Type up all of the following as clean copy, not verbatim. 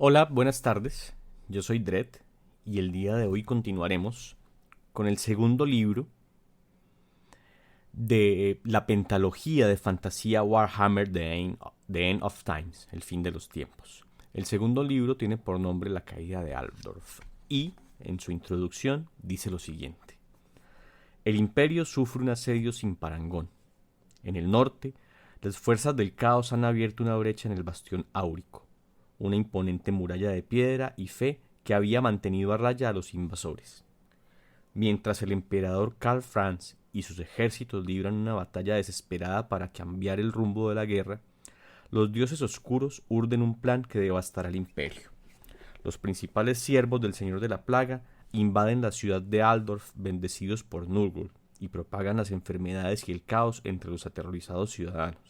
Hola, buenas tardes. Yo soy Dredd y el día de hoy continuaremos con el segundo libro de la pentalogía de fantasía Warhammer The End of Times, el fin de los tiempos. El segundo libro tiene por nombre La caída de Altdorf y, en su introducción, dice lo siguiente. El imperio sufre un asedio sin parangón. En el norte, las fuerzas del caos han abierto una brecha en el bastión áurico, una imponente muralla de piedra y fe que había mantenido a raya a los invasores. Mientras el emperador Karl Franz y sus ejércitos libran una batalla desesperada para cambiar el rumbo de la guerra, los dioses oscuros urden un plan que devastará el imperio. Los principales siervos del Señor de la Plaga invaden la ciudad de Altdorf bendecidos por Nurgle y propagan las enfermedades y el caos entre los aterrorizados ciudadanos.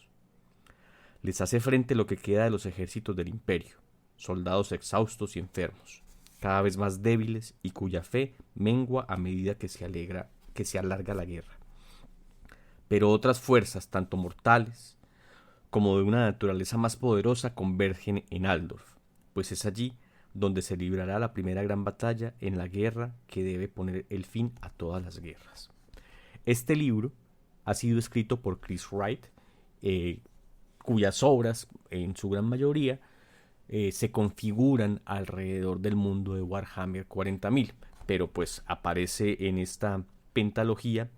Les hace frente lo que queda de los ejércitos del imperio, soldados exhaustos y enfermos, cada vez más débiles y cuya fe mengua a medida que se alarga la guerra. Pero otras fuerzas, tanto mortales como de una naturaleza más poderosa, convergen en Altdorf, pues es allí donde se librará la primera gran batalla en la guerra que debe poner el fin a todas las guerras. Este libro ha sido escrito por Chris Wright, eh, cuyas obras, en su gran mayoría, se configuran alrededor del mundo de Warhammer 40.000, pero pues aparece en esta pentalogía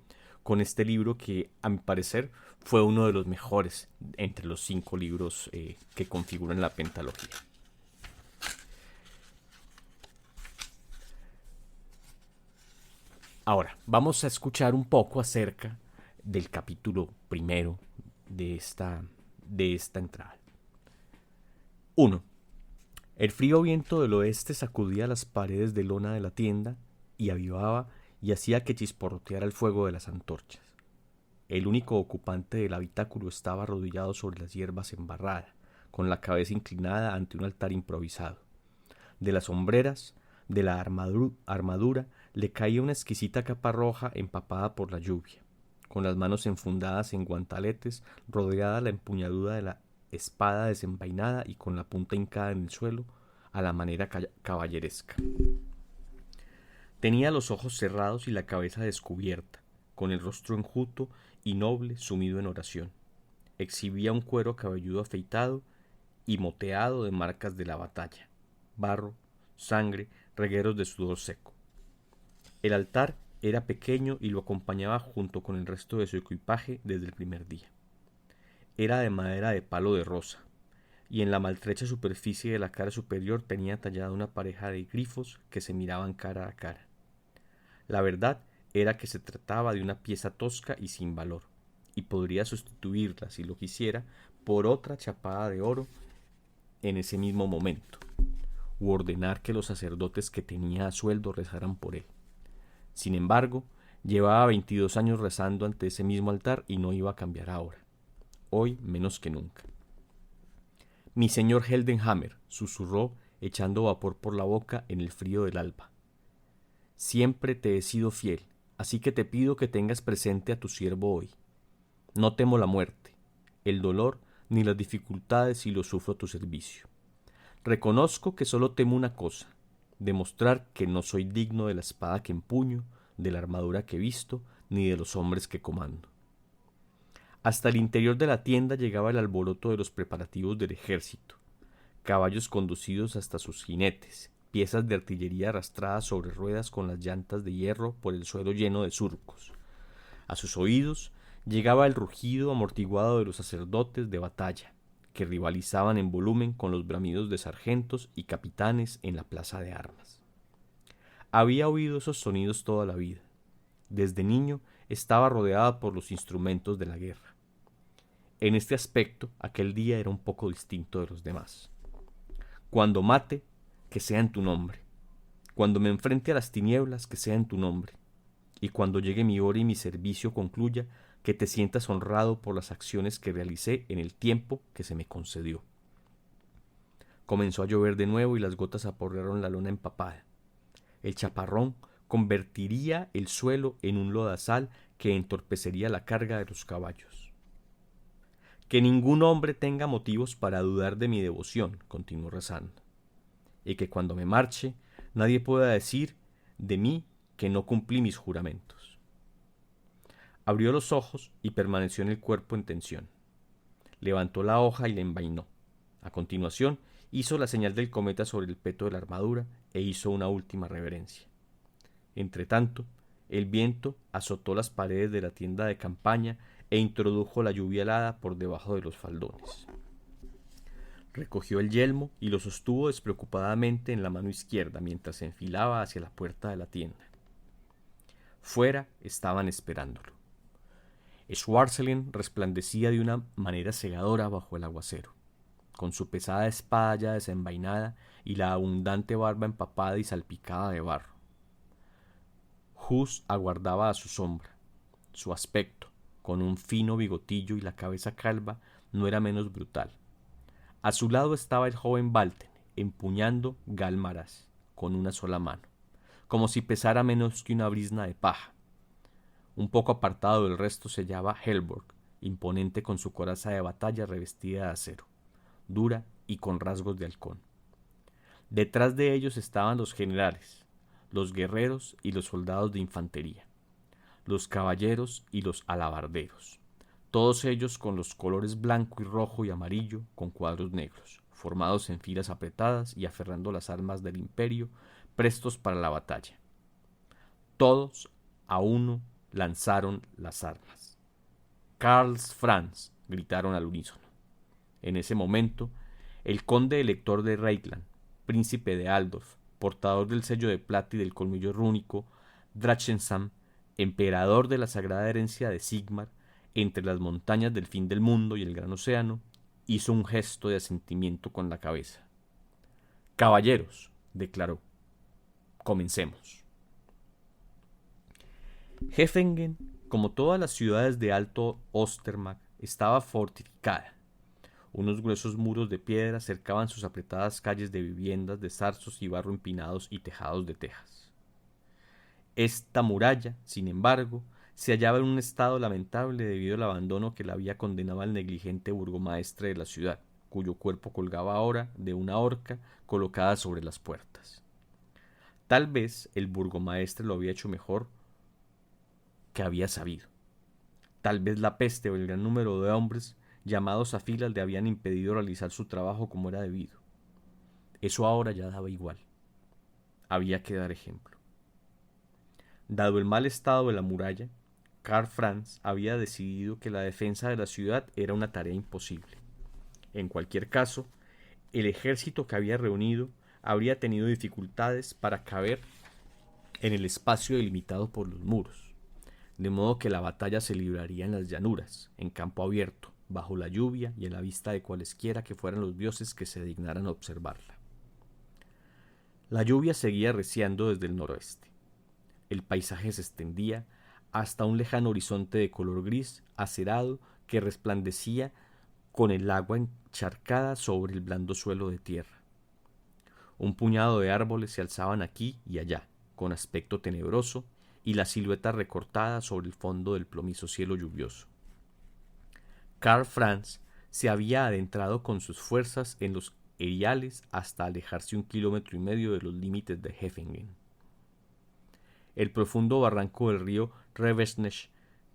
con este libro que, a mi parecer, fue uno de los mejores entre los 5 libros que configuran la pentalogía. Ahora, vamos a escuchar un poco acerca del capítulo primero de esta entrada. 1. El frío viento del oeste sacudía las paredes de lona de la tienda y avivaba y hacía que chisporroteara el fuego de las antorchas. El único ocupante del habitáculo estaba arrodillado sobre las hierbas embarrada, con la cabeza inclinada ante un altar improvisado. De las hombreras, de la armadura, le caía una exquisita capa roja empapada por la lluvia. Con las manos enfundadas en guantaletes, rodeada la empuñadura de la espada desenvainada y con la punta hincada en el suelo, a la manera caballeresca. Tenía los ojos cerrados y la cabeza descubierta, con el rostro enjuto y noble sumido en oración. Exhibía un cuero cabelludo afeitado y moteado de marcas de la batalla, barro, sangre, regueros de sudor seco. El altar era pequeño y lo acompañaba junto con el resto de su equipaje desde el primer día. Era de madera de palo de rosa, y en la maltrecha superficie de la cara superior tenía tallada una pareja de grifos que se miraban cara a cara. La verdad era que se trataba de una pieza tosca y sin valor, y podría sustituirla, si lo quisiera, por otra chapada de oro en ese mismo momento, u ordenar que los sacerdotes que tenía a sueldo rezaran por él. Sin embargo, llevaba 22 años rezando ante ese mismo altar y no iba a cambiar ahora, hoy menos que nunca. Mi señor Heldenhammer, susurró, echando vapor por la boca en el frío del alba. Siempre te he sido fiel, así que te pido que tengas presente a tu siervo hoy. No temo la muerte, el dolor ni las dificultades si lo sufro a tu servicio. Reconozco que solo temo una cosa, demostrar que no soy digno de la espada que empuño, de la armadura que visto, ni de los hombres que comando. Hasta el interior de la tienda llegaba el alboroto de los preparativos del ejército, caballos conducidos hasta sus jinetes, piezas de artillería arrastradas sobre ruedas con las llantas de hierro por el suelo lleno de surcos. A sus oídos llegaba el rugido amortiguado de los sacerdotes de batalla, que rivalizaban en volumen con los bramidos de sargentos y capitanes en la plaza de armas. Había oído esos sonidos toda la vida. Desde niño estaba rodeada por los instrumentos de la guerra. En este aspecto, aquel día era un poco distinto de los demás. Cuando mate, que sea en tu nombre. Cuando me enfrente a las tinieblas, que sea en tu nombre. Y cuando llegue mi hora y mi servicio concluya, que te sientas honrado por las acciones que realicé en el tiempo que se me concedió. Comenzó a llover de nuevo y las gotas aporrearon la lona empapada. El chaparrón convertiría el suelo en un lodazal que entorpecería la carga de los caballos. Que ningún hombre tenga motivos para dudar de mi devoción, continuó rezando. y que cuando me marche nadie pueda decir de mí que no cumplí mis juramentos. Abrió los ojos y permaneció en el cuerpo en tensión. Levantó la hoja y la envainó. A continuación, hizo la señal del cometa sobre el peto de la armadura e hizo una última reverencia. Entretanto, el viento azotó las paredes de la tienda de campaña e introdujo la lluvia helada por debajo de los faldones. Recogió el yelmo y lo sostuvo despreocupadamente en la mano izquierda mientras se enfilaba hacia la puerta de la tienda. Fuera estaban esperándolo. Schwarzelin resplandecía de una manera cegadora bajo el aguacero, con su pesada espada ya desenvainada y la abundante barba empapada y salpicada de barro. Hus aguardaba a su sombra. Su aspecto, con un fino bigotillo y la cabeza calva, no era menos brutal. A su lado estaba el joven Valten, empuñando Galmaras con una sola mano, como si pesara menos que una brizna de paja. Un poco apartado del resto se hallaba Helborg, imponente con su coraza de batalla revestida de acero, dura y con rasgos de halcón. Detrás de ellos estaban los generales, los guerreros y los soldados de infantería, los caballeros y los alabarderos, todos ellos con los colores blanco y rojo y amarillo con cuadros negros, formados en filas apretadas y aferrando las armas del imperio, prestos para la batalla. Todos a uno lanzaron las armas. Karl Franz, gritaron al unísono. En ese momento, el conde elector de Reikland, príncipe de Aldorf, portador del sello de plata y del colmillo rúnico, Drachensam, emperador de la sagrada herencia de Sigmar, entre las montañas del fin del mundo y el gran océano, hizo un gesto de asentimiento con la cabeza. «Caballeros», declaró, «comencemos». Heffengen, como todas las ciudades de Alto Ostermark, estaba fortificada. Unos gruesos muros de piedra cercaban sus apretadas calles de viviendas de zarzos y barro empinados y tejados de tejas. Esta muralla, sin embargo, se hallaba en un estado lamentable debido al abandono que la había condenado al negligente burgomaestre de la ciudad, cuyo cuerpo colgaba ahora de una horca colocada sobre las puertas. Tal vez el burgomaestre lo había hecho mejor que había sabido. Tal vez la peste o el gran número de hombres llamados a filas le habían impedido realizar su trabajo como era debido. Eso ahora ya daba igual. Había que dar ejemplo. Dado el mal estado de la muralla, Karl Franz había decidido que la defensa de la ciudad era una tarea imposible. En cualquier caso, el ejército que había reunido habría tenido dificultades para caber en el espacio delimitado por los muros, de modo que la batalla se libraría en las llanuras, en campo abierto, bajo la lluvia y a la vista de cualesquiera que fueran los dioses que se dignaran a observarla. La lluvia seguía arreciando desde el noroeste. El paisaje se extendía hasta un lejano horizonte de color gris acerado que resplandecía con el agua encharcada sobre el blando suelo de tierra. Un puñado de árboles se alzaban aquí y allá, con aspecto tenebroso, y la silueta recortada sobre el fondo del plomizo cielo lluvioso. Karl Franz se había adentrado con sus fuerzas en los eriales hasta alejarse 1,5 kilómetros de los límites de Heffengen. El profundo barranco del río Revesnesch,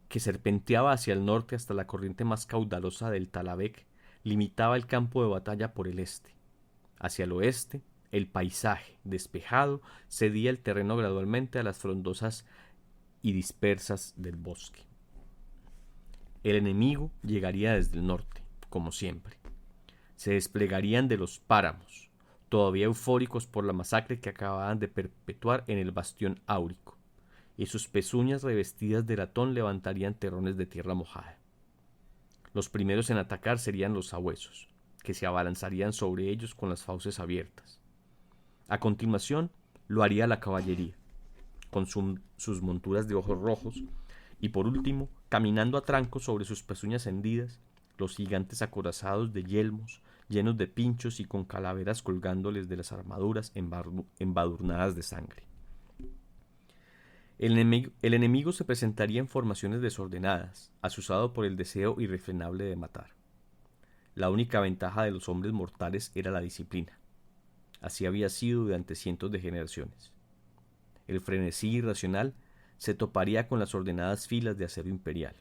que serpenteaba hacia el norte hasta la corriente más caudalosa del Talabek, limitaba el campo de batalla por el este. Hacia el oeste, el paisaje, despejado, cedía el terreno gradualmente a las frondosas y dispersas del bosque. El enemigo llegaría desde el norte, como siempre. Se desplegarían de los páramos, todavía eufóricos por la masacre que acababan de perpetrar en el bastión áurico, y sus pezuñas revestidas de latón levantarían terrones de tierra mojada. Los primeros en atacar serían los sabuesos, que se abalanzarían sobre ellos con las fauces abiertas. A continuación lo haría la caballería, con sus monturas de ojos rojos, y por último, caminando a trancos sobre sus pezuñas hendidas, los gigantes acorazados de yelmos, llenos de pinchos y con calaveras colgándoles de las armaduras embadurnadas de sangre. El enemigo se presentaría en formaciones desordenadas, azuzado por el deseo irrefrenable de matar. La única ventaja de los hombres mortales era la disciplina. Así había sido durante cientos de generaciones. El frenesí irracional se toparía con las ordenadas filas de acero imperial.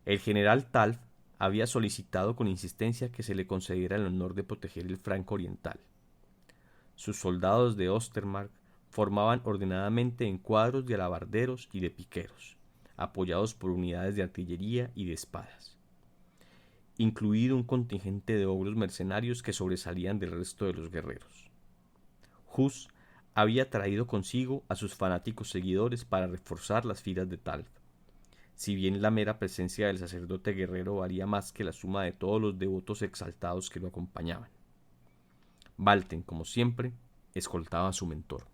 El general Talf había solicitado con insistencia que se le concediera el honor de proteger el flanco oriental. Sus soldados de Ostermark formaban ordenadamente en cuadros de alabarderos y de piqueros, apoyados por unidades de artillería y de espadas, incluido un contingente de ogros mercenarios que sobresalían del resto de los guerreros. Hus había traído consigo a sus fanáticos seguidores para reforzar las filas de Talf, si bien la mera presencia del sacerdote guerrero valía más que la suma de todos los devotos exaltados que lo acompañaban. Valten, como siempre, escoltaba a su mentor.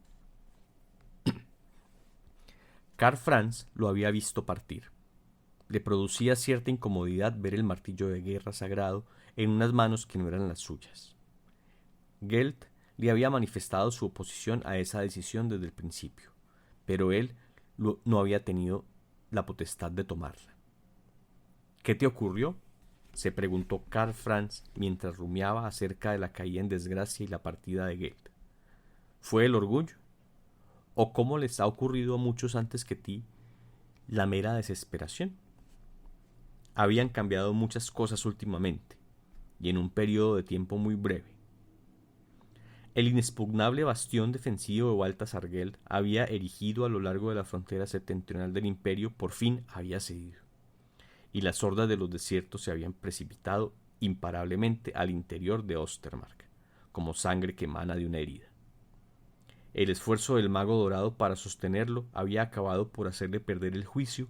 Karl Franz lo había visto partir. Le producía cierta incomodidad ver el martillo de guerra sagrado en unas manos que no eran las suyas. Gelt le había manifestado su oposición a esa decisión desde el principio, pero él no había tenido la potestad de tomarla. ¿Qué te ocurrió?, se preguntó Karl Franz mientras rumiaba acerca de la caída en desgracia y la partida de Gelt. ¿Fue el orgullo? ¿O cómo les ha ocurrido a muchos antes que ti, la mera desesperación? Habían cambiado muchas cosas últimamente, y en un periodo de tiempo muy breve. El inexpugnable bastión defensivo de Baltasar Gelt había erigido a lo largo de la frontera septentrional del imperio por fin había cedido, y las hordas de los desiertos se habían precipitado imparablemente al interior de Ostermark, como sangre que emana de una herida. El esfuerzo del mago dorado para sostenerlo había acabado por hacerle perder el juicio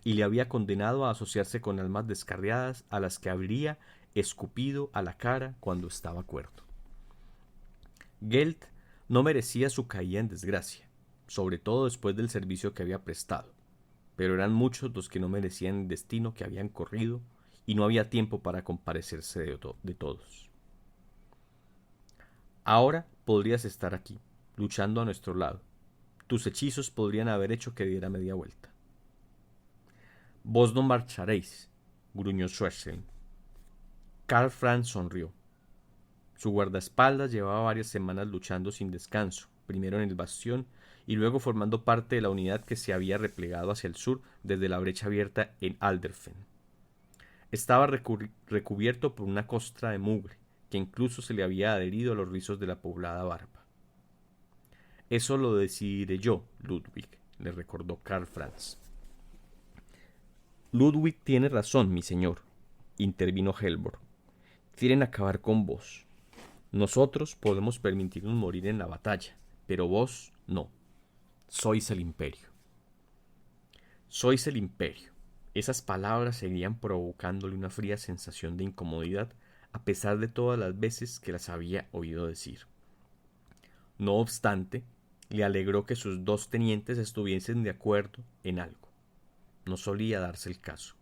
y le había condenado a asociarse con almas descarriadas a las que habría escupido a la cara cuando estaba cuerdo. Gelt no merecía su caída en desgracia, sobre todo después del servicio que había prestado, pero eran muchos los que no merecían el destino que habían corrido y no había tiempo para compadecerse de todos. Ahora podrías estar aquí, luchando a nuestro lado. Tus hechizos podrían haber hecho que diera media vuelta. Vos no marcharéis, gruñó Schwarzschild. Karl Franz sonrió. Su guardaespaldas llevaba varias semanas luchando sin descanso, primero en el bastión y luego formando parte de la unidad que se había replegado hacia el sur desde la brecha abierta en Alderfen. Estaba recubierto por una costra de mugre, que incluso se le había adherido a los rizos de la poblada barba. Eso lo decidiré yo, Ludwig, le recordó Karl Franz. Ludwig tiene razón, mi señor, intervino Helborg. Quieren acabar con vos. Nosotros podemos permitirnos morir en la batalla, pero vos no. Sois el imperio. Sois el imperio. Esas palabras seguían provocándole una fría sensación de incomodidad a pesar de todas las veces que las había oído decir. No obstante, le alegró que sus dos tenientes estuviesen de acuerdo en algo. No solía darse el caso.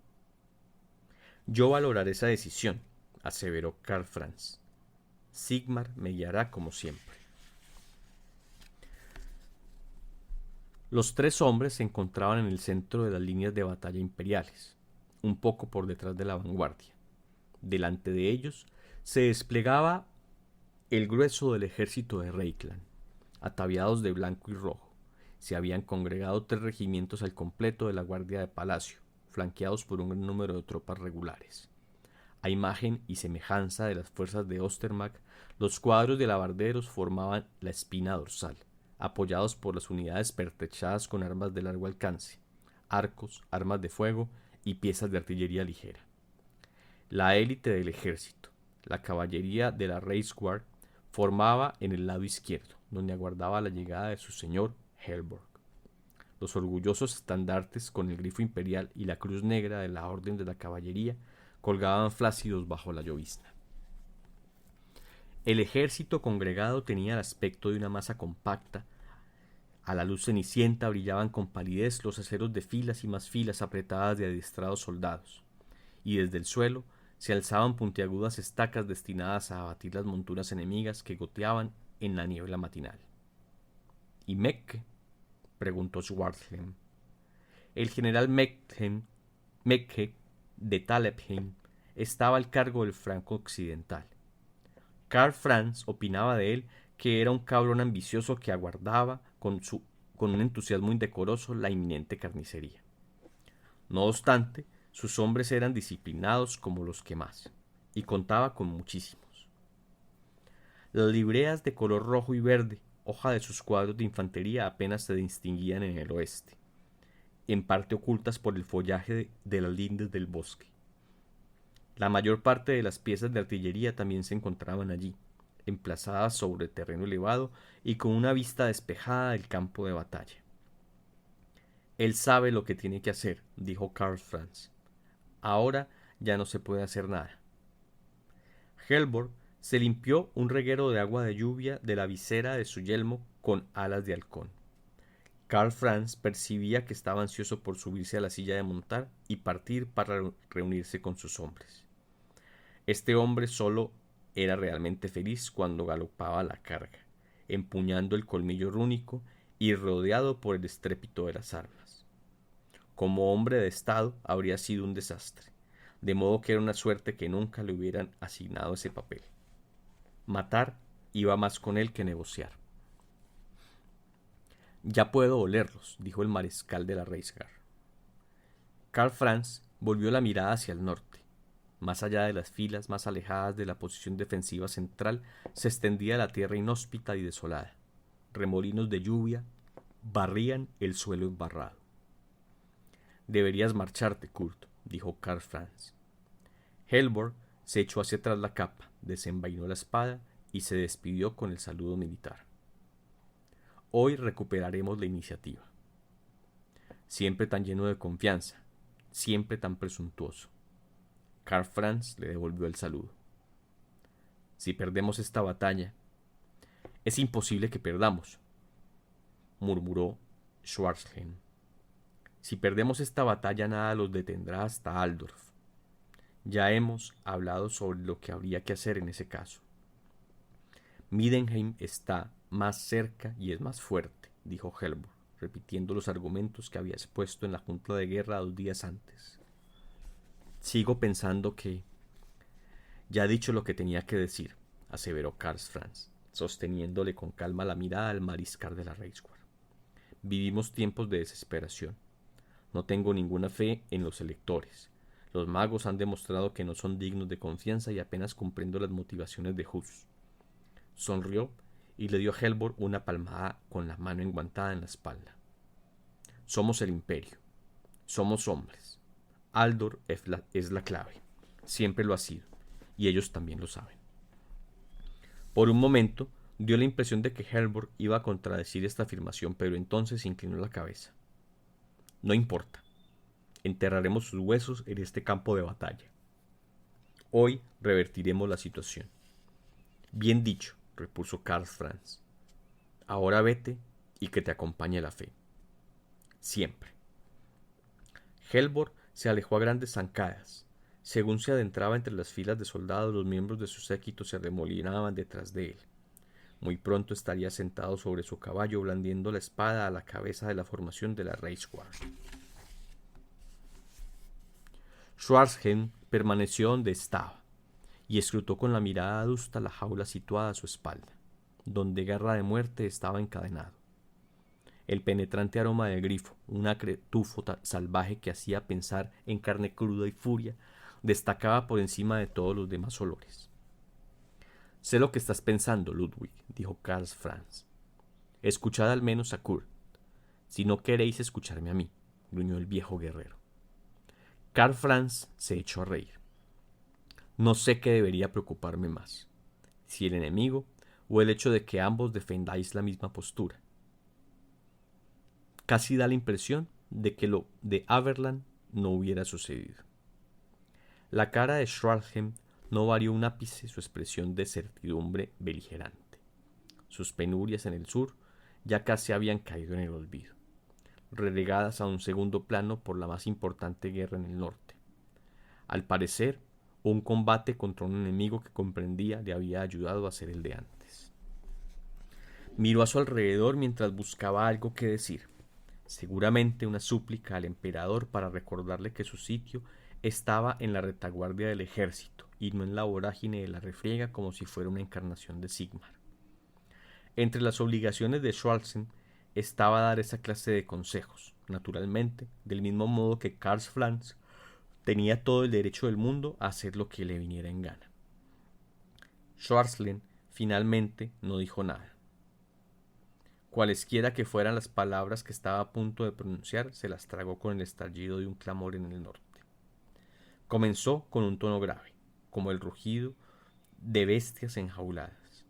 Yo valoraré esa decisión, aseveró Karl Franz. Sigmar me guiará como siempre. Los tres hombres se encontraban en el centro de las líneas de batalla imperiales, un poco por detrás de la vanguardia. Delante de ellos se desplegaba el grueso del ejército de Reikland, ataviados de blanco y rojo. Se habían congregado 3 regimientos al completo de la guardia de palacio, flanqueados por un gran número de tropas regulares. A imagen y semejanza de las fuerzas de Ostermark, los cuadros de alabarderos formaban la espina dorsal, apoyados por las unidades pertrechadas con armas de largo alcance, arcos, armas de fuego y piezas de artillería ligera. La élite del ejército, la caballería de la Reichsguard, formaba en el lado izquierdo, donde aguardaba la llegada de su señor Helborg. Los orgullosos estandartes con el grifo imperial y la cruz negra de la Orden de la Caballería colgaban flácidos bajo la llovizna. El ejército congregado tenía el aspecto de una masa compacta. A la luz cenicienta brillaban con palidez los aceros de filas y más filas apretadas de adiestrados soldados, y desde el suelo se alzaban puntiagudas estacas destinadas a abatir las monturas enemigas que goteaban en la niebla matinal. ¿Y Mecke?, preguntó Schwarzschild. El general Mecke de Talepheim estaba al cargo del flanco occidental. Karl Franz opinaba de él que era un cabrón ambicioso que aguardaba con un entusiasmo indecoroso la inminente carnicería. No obstante, sus hombres eran disciplinados como los que más, y contaba con muchísimos. Las libreas de color rojo y verde, hoja de sus cuadros de infantería, apenas se distinguían en el oeste, en parte ocultas por el follaje de las lindes del bosque. La mayor parte de las piezas de artillería también se encontraban allí, emplazadas sobre terreno elevado y con una vista despejada del campo de batalla. Él sabe lo que tiene que hacer, dijo Karl Franz. Ahora ya no se puede hacer nada. Helborg se limpió un reguero de agua de lluvia de la visera de su yelmo con alas de halcón. Karl Franz percibía que estaba ansioso por subirse a la silla de montar y partir para reunirse con sus hombres. Este hombre solo era realmente feliz cuando galopaba a la carga, empuñando el colmillo rúnico y rodeado por el estrépito de las armas. Como hombre de Estado habría sido un desastre, de modo que era una suerte que nunca le hubieran asignado ese papel. Matar iba más con él que negociar. «Ya puedo olerlos», dijo el mariscal de la Reichswehr. Karl Franz volvió la mirada hacia el norte. Más allá de las filas más alejadas de la posición defensiva central se extendía la tierra inhóspita y desolada. Remolinos de lluvia barrían el suelo embarrado. «Deberías marcharte, Kurt», dijo Karl Franz. Helborg se echó hacia atrás la capa, desenvainó la espada y se despidió con el saludo militar. «Hoy recuperaremos la iniciativa». Siempre tan lleno de confianza, siempre tan presuntuoso. Karl Franz le devolvió el saludo. «Si perdemos esta batalla...» «Es imposible que perdamos», murmuró Schwarzheim. «Si perdemos esta batalla nada los detendrá hasta Altdorf. Ya hemos hablado sobre lo que habría que hacer en ese caso». «Middenheim está más cerca y es más fuerte», dijo Helborg, repitiendo los argumentos que había expuesto en la junta de guerra 2 días antes. «Sigo pensando que...» «Ya he dicho lo que tenía que decir», aseveró Karl Franz, sosteniéndole con calma la mirada al mariscal de la Reichswehr. «Vivimos tiempos de desesperación. No tengo ninguna fe en los electores. Los magos han demostrado que no son dignos de confianza y apenas comprendo las motivaciones de Hus». Sonrió y le dio a Helborg una palmada con la mano enguantada en la espalda. «Somos el imperio. Somos hombres. Altdorf es la clave. Siempre lo ha sido. Y ellos también lo saben». Por un momento dio la impresión de que Helborg iba a contradecir esta afirmación, pero entonces inclinó la cabeza. «No importa. Enterraremos sus huesos en este campo de batalla. Hoy revertiremos la situación». «Bien dicho», repuso Karl Franz. «Ahora vete y que te acompañe la fe. Siempre». Helborg se alejó a grandes zancadas. Según se adentraba entre las filas de soldados, los miembros de su séquito se arremolinaban detrás de él. Muy pronto estaría sentado sobre su caballo, blandiendo la espada a la cabeza de la formación de la Reichswehr. Schwarzheim permaneció donde estaba y escrutó con la mirada adusta la jaula situada a su espalda, donde Garra de Muerte estaba encadenado. El penetrante aroma del grifo, un acre tufo salvaje que hacía pensar en carne cruda y furia, destacaba por encima de todos los demás olores. «Sé lo que estás pensando, Ludwig», dijo Karl Franz. «Escuchad al menos a Kurt. Si no queréis escucharme a mí», gruñó el viejo guerrero. Karl Franz se echó a reír. «No sé qué debería preocuparme más, si el enemigo o el hecho de que ambos defendáis la misma postura. Casi da la impresión de que lo de Averland no hubiera sucedido». La cara de Schwarzheim no varió un ápice su expresión de certidumbre beligerante. Sus penurias en el sur ya casi habían caído en el olvido, relegadas a un segundo plano por la más importante guerra en el norte. Al parecer, un combate contra un enemigo que comprendía le había ayudado a ser el de antes. Miró a su alrededor mientras buscaba algo que decir, seguramente una súplica al emperador para recordarle que su sitio estaba en la retaguardia del ejército y no en la vorágine de la refriega como si fuera una encarnación de Sigmar. Entre las obligaciones de Schwarzen estaba dar esa clase de consejos, naturalmente, del mismo modo que Karl Franz tenía todo el derecho del mundo a hacer lo que le viniera en gana. Schwarzlen finalmente no dijo nada. Cualesquiera que fueran las palabras que estaba a punto de pronunciar, se las tragó con el estallido de un clamor en el norte. Comenzó con un tono grave, como el rugido de bestias enjauladas,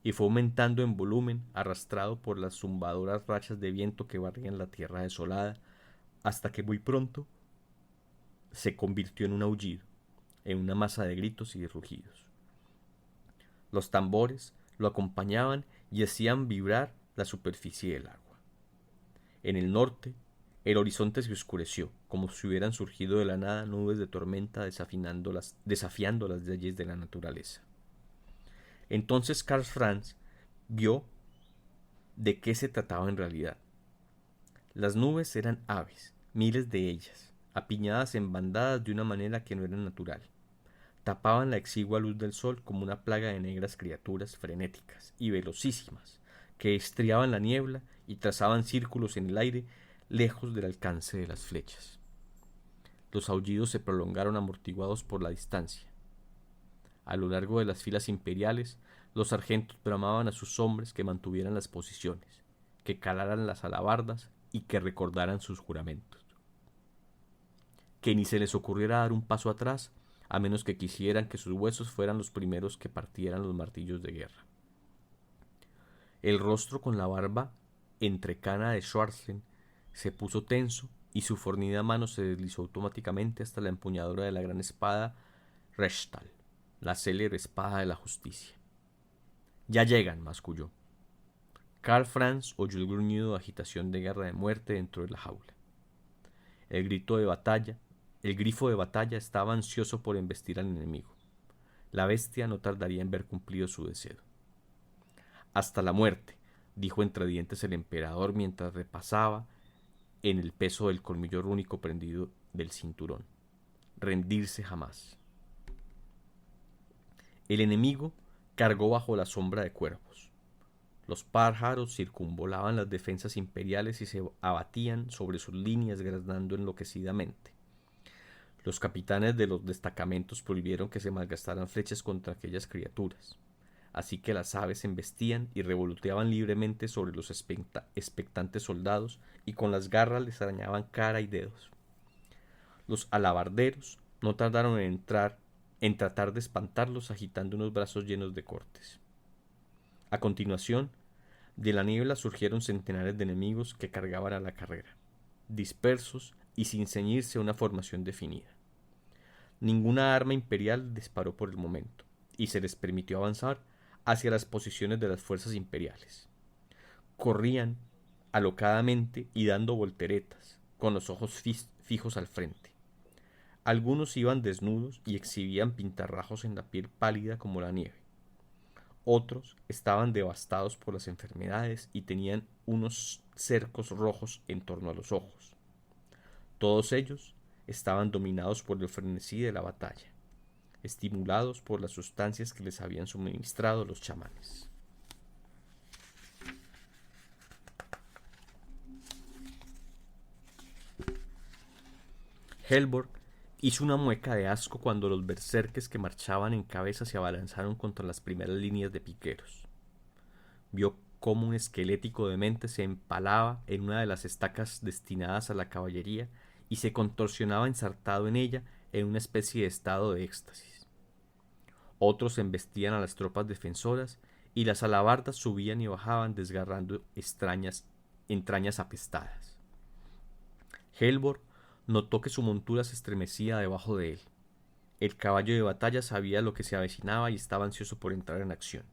y fue aumentando en volumen, arrastrado por las zumbadoras rachas de viento que barrían la tierra desolada, hasta que muy pronto se convirtió en un aullido, en una masa de gritos y de rugidos. Los tambores lo acompañaban y hacían vibrar la superficie del agua. En el norte, el horizonte se oscureció, como si hubieran surgido de la nada nubes de tormenta desafiando las leyes de la naturaleza. Entonces Karl Franz vio de qué se trataba en realidad. Las nubes eran aves, miles de ellas, apiñadas en bandadas de una manera que no era natural. Tapaban la exigua luz del sol como una plaga de negras criaturas frenéticas y velocísimas, que estriaban la niebla y trazaban círculos en el aire lejos del alcance de las flechas. Los aullidos se prolongaron amortiguados por la distancia. A lo largo de las filas imperiales, los sargentos bramaban a sus hombres que mantuvieran las posiciones, que calaran las alabardas y que recordaran sus juramentos. Que ni se les ocurriera dar un paso atrás, a menos que quisieran que sus huesos fueran los primeros que partieran los martillos de guerra. El rostro con la barba entrecana de Schwarzlen se puso tenso y su fornida mano se deslizó automáticamente hasta la empuñadura de la gran espada Rechtal, la célebre espada de la justicia. «Ya llegan», masculló. Karl Franz oyó el gruñido de agitación de guerra de muerte dentro de la jaula. El grifo de batalla estaba ansioso por embestir al enemigo. La bestia no tardaría en ver cumplido su deseo. «Hasta la muerte», dijo entre dientes el emperador mientras repasaba en el peso del colmillo rúnico prendido del cinturón. «Rendirse jamás». El enemigo cargó bajo la sombra de cuervos. Los pájaros circunvolaban las defensas imperiales y se abatían sobre sus líneas graznando enloquecidamente. Los capitanes de los destacamentos prohibieron que se malgastaran flechas contra aquellas criaturas, así que las aves embestían y revoloteaban libremente sobre los expectantes soldados y con las garras les arañaban cara y dedos. Los alabarderos no tardaron en tratar de espantarlos agitando unos brazos llenos de cortes. A continuación, de la niebla surgieron centenares de enemigos que cargaban a la carrera, dispersos y sin ceñirse a una formación definida. Ninguna arma imperial disparó por el momento, y se les permitió avanzar hacia las posiciones de las fuerzas imperiales. Corrían alocadamente y dando volteretas, con los ojos fijos al frente. Algunos iban desnudos y exhibían pintarrajos en la piel pálida como la nieve. Otros estaban devastados por las enfermedades y tenían unos cercos rojos en torno a los ojos. Todos ellos estaban dominados por el frenesí de la batalla, estimulados por las sustancias que les habían suministrado los chamanes. Helborg hizo una mueca de asco cuando los berserkes que marchaban en cabeza se abalanzaron contra las primeras líneas de piqueros. Vio cómo un esquelético demente se empalaba en una de las estacas destinadas a la caballería y se contorsionaba ensartado en ella en una especie de estado de éxtasis. Otros embestían a las tropas defensoras y las alabardas subían y bajaban desgarrando entrañas apestadas. Helborg notó que su montura se estremecía debajo de él. El caballo de batalla sabía lo que se avecinaba y estaba ansioso por entrar en acción.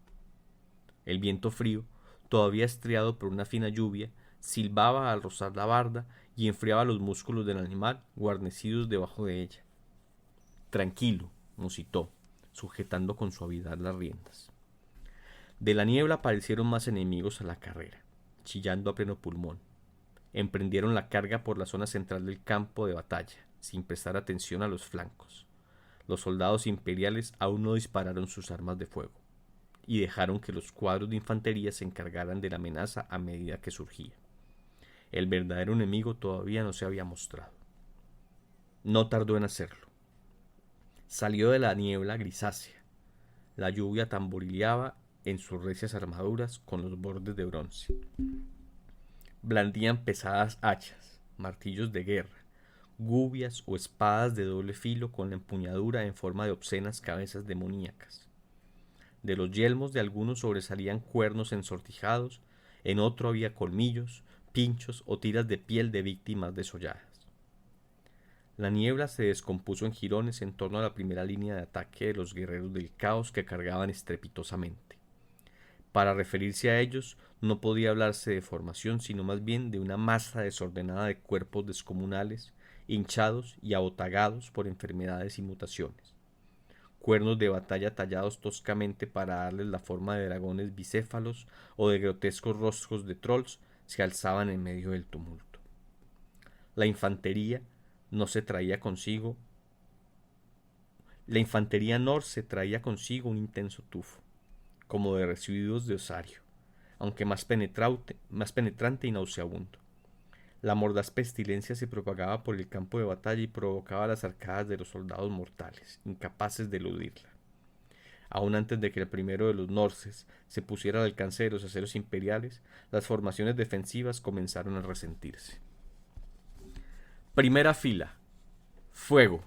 El viento frío, todavía estriado por una fina lluvia, silbaba al rozar la barda y enfriaba los músculos del animal guarnecidos debajo de ella. «Tranquilo», musitó, sujetando con suavidad las riendas. De la niebla aparecieron más enemigos a la carrera, chillando a pleno pulmón. Emprendieron la carga por la zona central del campo de batalla, sin prestar atención a los flancos. Los soldados imperiales aún no dispararon sus armas de fuego y dejaron que los cuadros de infantería se encargaran de la amenaza a medida que surgía. El verdadero enemigo todavía no se había mostrado. No tardó en hacerlo. Salió de la niebla grisácea. La lluvia tamborileaba en sus recias armaduras con los bordes de bronce. Blandían pesadas hachas, martillos de guerra, gubias o espadas de doble filo con la empuñadura en forma de obscenas cabezas demoníacas. De los yelmos de algunos sobresalían cuernos ensortijados, en otro había colmillos, pinchos o tiras de piel de víctimas desolladas. La niebla se descompuso en jirones en torno a la primera línea de ataque de los guerreros del caos que cargaban estrepitosamente. Para referirse a ellos no podía hablarse de formación, sino más bien de una masa desordenada de cuerpos descomunales, hinchados y abotagados por enfermedades y mutaciones. Cuernos de batalla tallados toscamente para darles la forma de dragones bicéfalos o de grotescos rostros de trolls se alzaban en medio del tumulto. La infantería Norse traía consigo un intenso tufo, como de residuos de osario, aunque más penetrante y nauseabundo. La mordaz pestilencia se propagaba por el campo de batalla y provocaba las arcadas de los soldados mortales, incapaces de eludirla. Aún antes de que el primero de los norses se pusiera al alcance de los aceros imperiales, las formaciones defensivas comenzaron a resentirse. Primera fila. Fuego.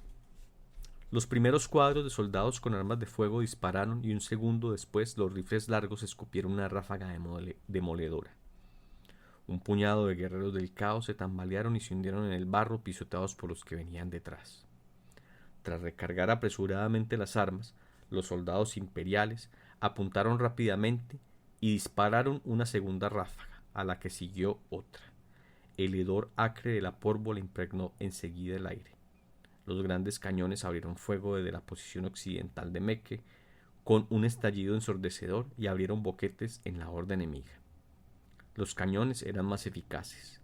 Los primeros cuadros de soldados con armas de fuego dispararon y un segundo después los rifles largos escupieron una ráfaga demoledora. Un puñado de guerreros del caos se tambalearon y se hundieron en el barro pisoteados por los que venían detrás. Tras recargar apresuradamente las armas, los soldados imperiales apuntaron rápidamente y dispararon una segunda ráfaga, a la que siguió otra. El hedor acre de la pólvora impregnó enseguida el aire. Los grandes cañones abrieron fuego desde la posición occidental de Meque con un estallido ensordecedor y abrieron boquetes en la horda enemiga. Los cañones eran más eficaces.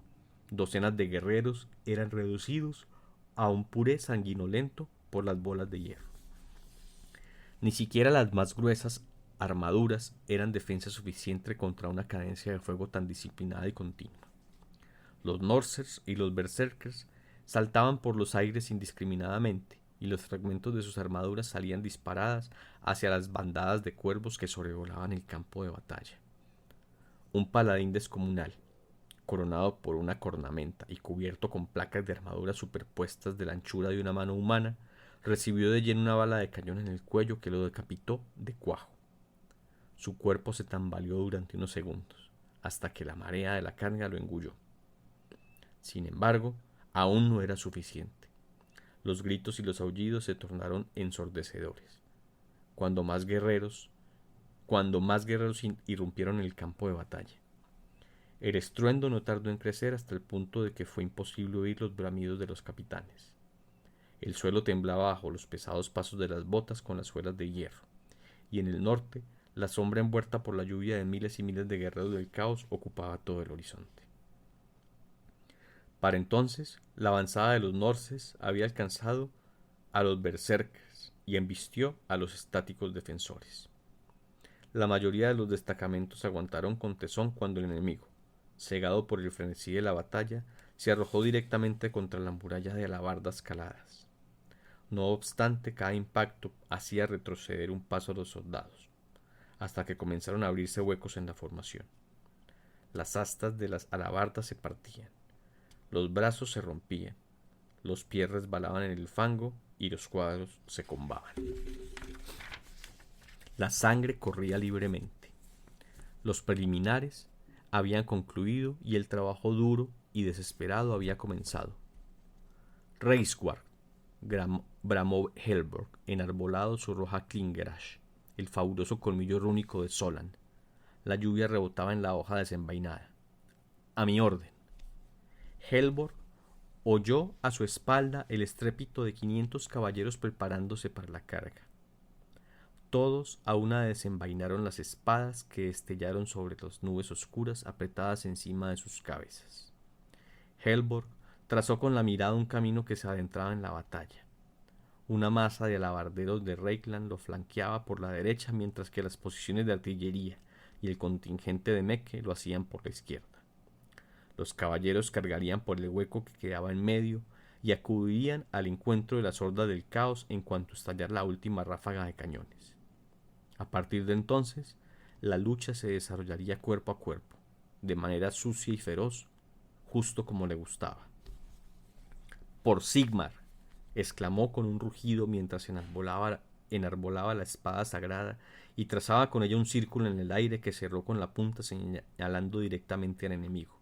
Docenas de guerreros eran reducidos a un puré sanguinolento por las bolas de hierro. Ni siquiera las más gruesas armaduras eran defensa suficiente contra una cadencia de fuego tan disciplinada y continua. Los Norsers y los Berserkers saltaban por los aires indiscriminadamente, y los fragmentos de sus armaduras salían disparadas hacia las bandadas de cuervos que sobrevolaban el campo de batalla. Un paladín descomunal, coronado por una cornamenta y cubierto con placas de armadura superpuestas de la anchura de una mano humana, recibió de lleno una bala de cañón en el cuello que lo decapitó de cuajo. Su cuerpo se tambaleó durante unos segundos, hasta que la marea de la carga lo engulló. Sin embargo, aún no era suficiente. Los gritos y los aullidos se tornaron ensordecedores. Cuando más guerreros irrumpieron en el campo de batalla. El estruendo no tardó en crecer hasta el punto de que fue imposible oír los bramidos de los capitanes. El suelo temblaba bajo los pesados pasos de las botas con las suelas de hierro, y en el norte, la sombra envuelta por la lluvia de miles y miles de guerreros del caos ocupaba todo el horizonte. Para entonces, la avanzada de los norses había alcanzado a los berserkers y embistió a los estáticos defensores. La mayoría de los destacamentos aguantaron con tesón cuando el enemigo, cegado por el frenesí de la batalla, se arrojó directamente contra la muralla de alabardas caladas. No obstante, cada impacto hacía retroceder un paso a los soldados, hasta que comenzaron a abrirse huecos en la formación. Las astas de las alabardas se partían, los brazos se rompían, los pies resbalaban en el fango y los cuadros se combaban. La sangre corría libremente. Los preliminares habían concluido y el trabajo duro y desesperado había comenzado. Reisward, bramó Helborg, enarbolado su roja Klingerash, el fabuloso colmillo rúnico de Solan. La lluvia rebotaba en la hoja desenvainada. A mi orden. Helborg oyó a su espalda el estrépito de 500 caballeros preparándose para la carga. Todos a una desenvainaron las espadas que destellaron sobre las nubes oscuras apretadas encima de sus cabezas. Helborg trazó con la mirada un camino que se adentraba en la batalla. Una masa de alabarderos de Reichland lo flanqueaba por la derecha, mientras que las posiciones de artillería y el contingente de Mecke lo hacían por la izquierda. Los caballeros cargarían por el hueco que quedaba en medio y acudirían al encuentro de las hordas del caos en cuanto estallara la última ráfaga de cañones. A partir de entonces, la lucha se desarrollaría cuerpo a cuerpo, de manera sucia y feroz, justo como le gustaba. «Por Sigmar», exclamó con un rugido mientras enarbolaba la espada sagrada y trazaba con ella un círculo en el aire que cerró con la punta señalando directamente al enemigo.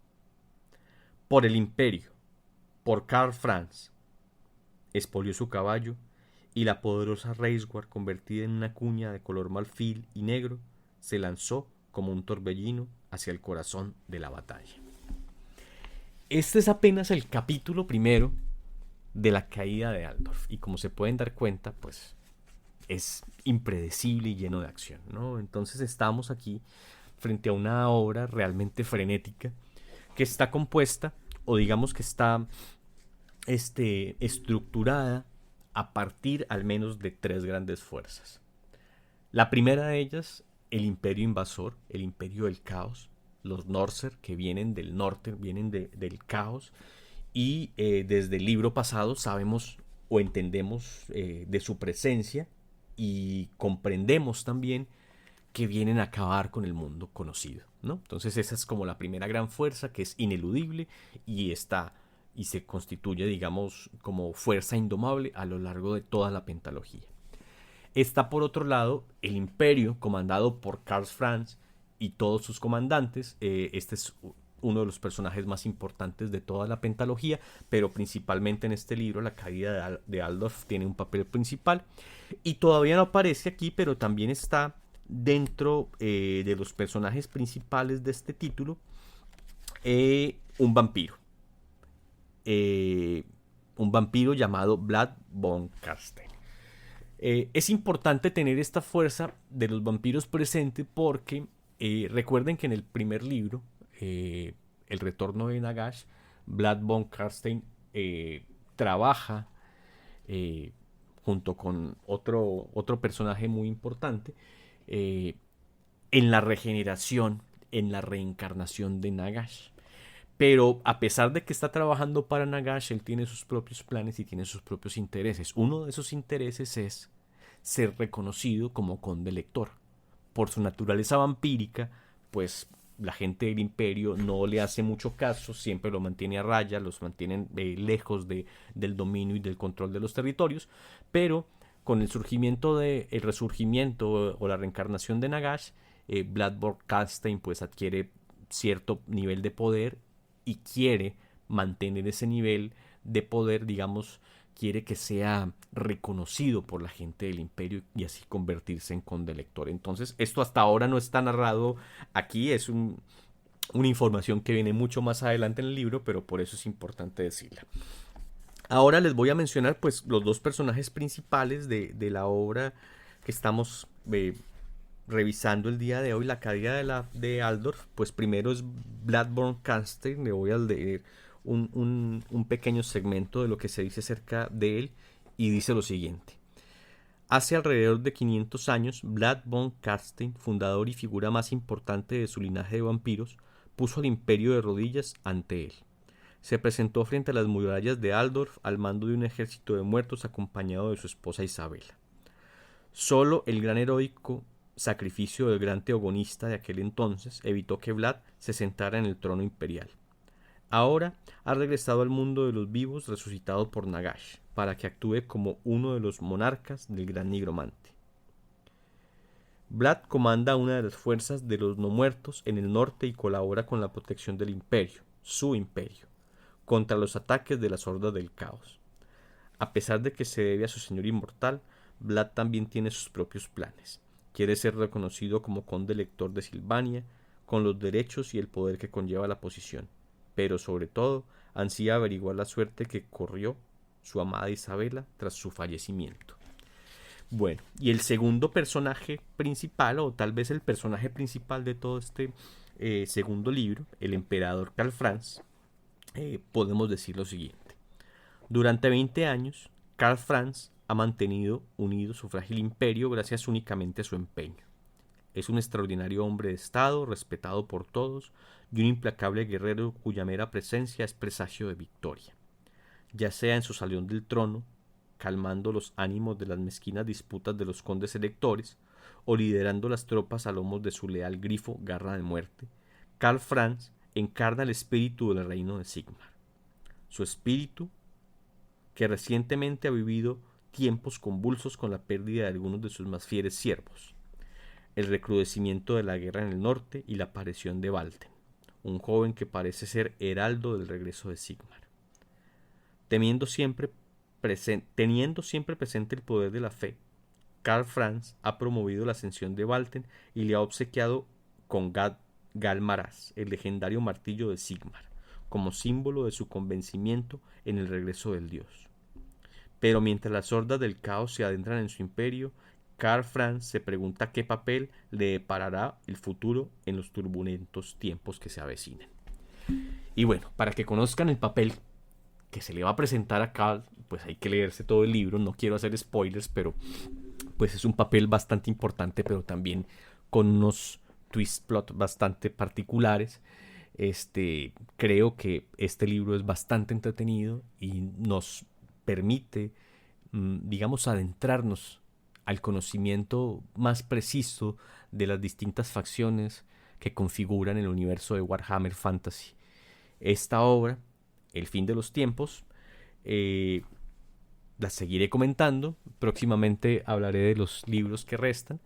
«Por el Imperio, por Karl Franz». Espolió su caballo y la poderosa Reiswar, convertida en una cuña de color marfil y negro, se lanzó como un torbellino hacia el corazón de la batalla. Este es apenas el capítulo primero de la caída de Altdorf, y como se pueden dar cuenta, pues es impredecible y lleno de acción, ¿no? Entonces estamos aquí frente a una obra realmente frenética que está compuesta, o digamos que está estructurada a partir al menos de tres grandes fuerzas. La primera de ellas, el imperio invasor, el imperio del caos, los Norser, que vienen del norte, vienen del caos, y desde el libro pasado sabemos o entendemos de su presencia y comprendemos también que vienen a acabar con el mundo conocido, ¿no? Entonces esa es como la primera gran fuerza, que es ineludible y se constituye, digamos, como fuerza indomable a lo largo de toda la pentalogía. Está por otro lado el imperio comandado por Karl Franz y todos sus comandantes. Este es uno de los personajes más importantes de toda la pentalogía, pero principalmente en este libro la caída de Altdorf tiene un papel principal y todavía no aparece aquí, pero también está dentro de los personajes principales de este título, un vampiro. Un vampiro llamado Vlad von Carstein. Es importante tener esta fuerza de los vampiros presente porque recuerden que en el primer libro, El retorno de Nagash, Vlad von Carstein trabaja junto con otro personaje muy importante en la regeneración, en la reencarnación de Nagash. Pero a pesar de que está trabajando para Nagash, él tiene sus propios planes y tiene sus propios intereses. Uno de esos intereses es ser reconocido como conde lector. Por su naturaleza vampírica, pues la gente del imperio no le hace mucho caso, siempre lo mantiene a raya, los mantienen lejos del dominio y del control de los territorios, pero con el resurgimiento o la reencarnación de Nagash, Vlad von Carstein pues adquiere cierto nivel de poder y quiere mantener ese nivel de poder, digamos, quiere que sea reconocido por la gente del imperio y así convertirse en conde lector. Entonces, esto hasta ahora no está narrado aquí, es una información que viene mucho más adelante en el libro, pero por eso es importante decirla. Ahora les voy a mencionar pues los dos personajes principales de la obra que estamos revisando el día de hoy, la caída de Altdorf. Pues primero es Vlad von Carstein. Le voy a leer un pequeño segmento de lo que se dice acerca de él y dice lo siguiente: hace alrededor de 500 años, Vlad von Carstein, fundador y figura más importante de su linaje de vampiros, puso al imperio de rodillas ante él. Se presentó frente a las murallas de Altdorf al mando de un ejército de muertos acompañado de su esposa Isabela. Solo el gran heroico sacrificio del gran teogonista de aquel entonces evitó que Vlad se sentara en el trono imperial. Ahora ha regresado al mundo de los vivos resucitado por Nagash, para que actúe como uno de los monarcas del gran nigromante. Vlad comanda una de las fuerzas de los no muertos en el norte y colabora con la protección del imperio, su imperio, contra los ataques de las hordas del caos. A pesar de que se debe a su señor inmortal, Vlad también tiene sus propios planes. Quiere ser reconocido como conde lector de Silvania, con los derechos y el poder que conlleva la posición, pero sobre todo ansía averiguar la suerte que corrió su amada Isabela tras su fallecimiento. Bueno, y el segundo personaje principal, o tal vez el personaje principal de todo este segundo libro, el emperador Karl Franz, podemos decir lo siguiente. Durante 20 años, Karl Franz ha mantenido unido su frágil imperio gracias únicamente a su empeño. Es un extraordinario hombre de Estado, respetado por todos, y un implacable guerrero cuya mera presencia es presagio de victoria. Ya sea en su salón del trono, calmando los ánimos de las mezquinas disputas de los condes electores, o liderando las tropas a lomos de su leal grifo Garra de Muerte, Karl Franz encarna el espíritu del reino de Sigmar. Su espíritu, que recientemente ha vivido tiempos convulsos con la pérdida de algunos de sus más fieles siervos, el recrudecimiento de la guerra en el norte y la aparición de Valten, un joven que parece ser heraldo del regreso de Sigmar. Teniendo siempre presente el poder de la fe, Karl Franz ha promovido la ascensión de Valten y le ha obsequiado con Galmaraz, el legendario martillo de Sigmar, como símbolo de su convencimiento en el regreso del dios. Pero mientras las hordas del caos se adentran en su imperio, Karl Franz se pregunta qué papel le deparará el futuro en los turbulentos tiempos que se avecinan. Y bueno, para que conozcan el papel que se le va a presentar a Karl, pues hay que leerse todo el libro. No quiero hacer spoilers, pero pues es un papel bastante importante, pero también con unos twist plot bastante particulares. Creo que este libro es bastante entretenido y nos permite, digamos, adentrarnos al conocimiento más preciso de las distintas facciones que configuran el universo de Warhammer Fantasy. Esta obra, El fin de los tiempos, la seguiré comentando. Próximamente hablaré de los libros que restan.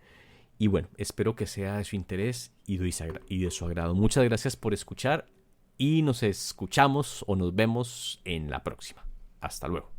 Y bueno, espero que sea de su interés y de su agrado. Muchas gracias por escuchar y nos escuchamos o nos vemos en la próxima. Hasta luego.